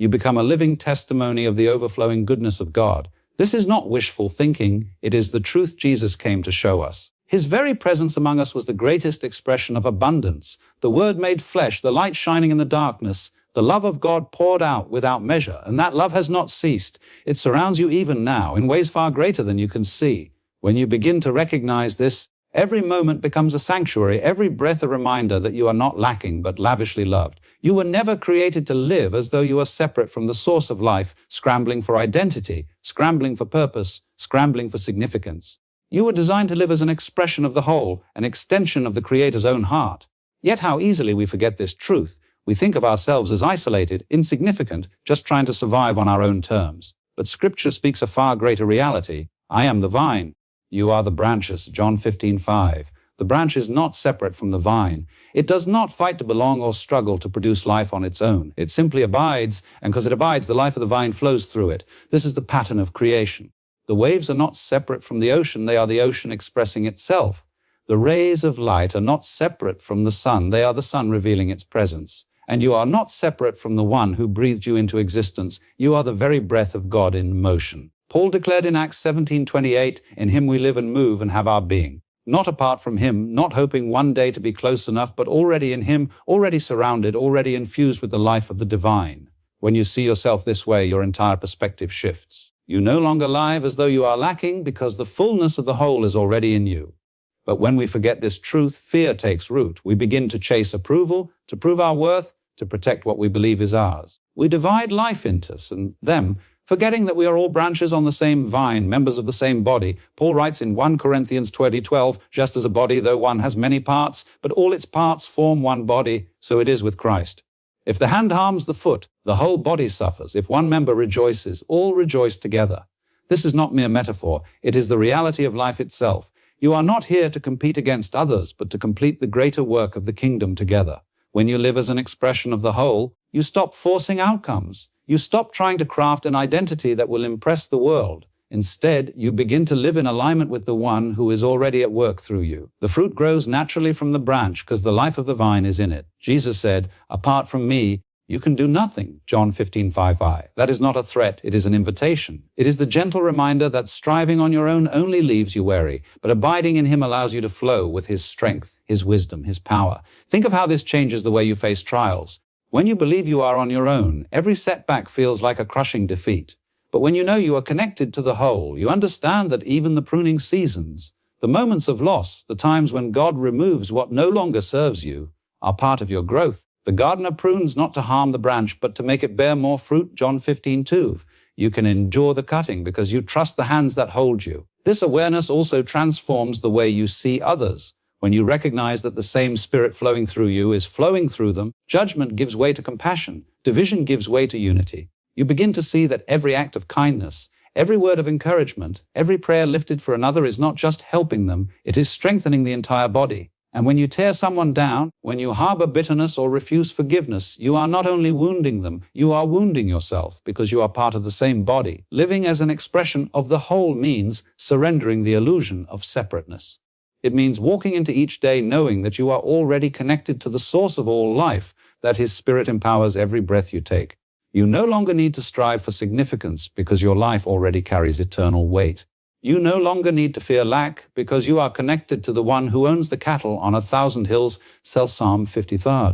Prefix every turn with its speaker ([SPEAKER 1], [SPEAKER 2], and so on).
[SPEAKER 1] You become a living testimony of the overflowing goodness of God. This is not wishful thinking, it is the truth Jesus came to show us. His very presence among us was the greatest expression of abundance, the Word made flesh, the light shining in the darkness, the love of God poured out without measure, and that love has not ceased. It surrounds you even now in ways far greater than you can see. When you begin to recognize this, every moment becomes a sanctuary, every breath a reminder that you are not lacking but lavishly loved. You were never created to live as though you are separate from the source of life, scrambling for identity, scrambling for purpose, scrambling for significance. You were designed to live as an expression of the whole, an extension of the Creator's own heart. Yet how easily we forget this truth. We think of ourselves as isolated, insignificant, just trying to survive on our own terms. But Scripture speaks a far greater reality. I am the vine. You are the branches, John 15:5. The branch is not separate from the vine. It does not fight to belong or struggle to produce life on its own. It simply abides, and because it abides, the life of the vine flows through it. This is the pattern of creation. The waves are not separate from the ocean. They are the ocean expressing itself. The rays of light are not separate from the sun. They are the sun revealing its presence. And you are not separate from the one who breathed you into existence. You are the very breath of God in motion. Paul declared in Acts 17:28, in him we live and move and have our being. Not apart from him, not hoping one day to be close enough, but already in him, already surrounded, already infused with the life of the divine. When you see yourself this way, your entire perspective shifts. You no longer live as though you are lacking because the fullness of the whole is already in you. But when we forget this truth, fear takes root. We begin to chase approval, to prove our worth, to protect what we believe is ours. We divide life into us and them, forgetting that we are all branches on the same vine, members of the same body. Paul writes in 1 Corinthians 20:12, just as a body, though one has many parts, but all its parts form one body, so it is with Christ. If the hand harms the foot, the whole body suffers. If one member rejoices, all rejoice together. This is not mere metaphor. It is the reality of life itself. You are not here to compete against others, but to complete the greater work of the kingdom together. When you live as an expression of the whole, you stop forcing outcomes. You stop trying to craft an identity that will impress the world. Instead, you begin to live in alignment with the one who is already at work through you. The fruit grows naturally from the branch because the life of the vine is in it. Jesus said, apart from me, you can do nothing, John 15:5. That is not a threat, it is an invitation. It is the gentle reminder that striving on your own only leaves you weary, but abiding in him allows you to flow with his strength, his wisdom, his power. Think of how this changes the way you face trials. When you believe you are on your own, every setback feels like a crushing defeat. But when you know you are connected to the whole, you understand that even the pruning seasons, the moments of loss, the times when God removes what no longer serves you, are part of your growth. The gardener prunes not to harm the branch, but to make it bear more fruit, John 15:2. You can endure the cutting because you trust the hands that hold you. This awareness also transforms the way you see others. When you recognize that the same spirit flowing through you is flowing through them, judgment gives way to compassion, division gives way to unity. You begin to see that every act of kindness, every word of encouragement, every prayer lifted for another is not just helping them, it is strengthening the entire body. And when you tear someone down, when you harbor bitterness or refuse forgiveness, you are not only wounding them, you are wounding yourself because you are part of the same body. Living as an expression of the whole means surrendering the illusion of separateness. It means walking into each day knowing that you are already connected to the source of all life, that his spirit empowers every breath you take. You no longer need to strive for significance because your life already carries eternal weight. You no longer need to fear lack because you are connected to the one who owns the cattle on 1,000 hills, Psalm 53.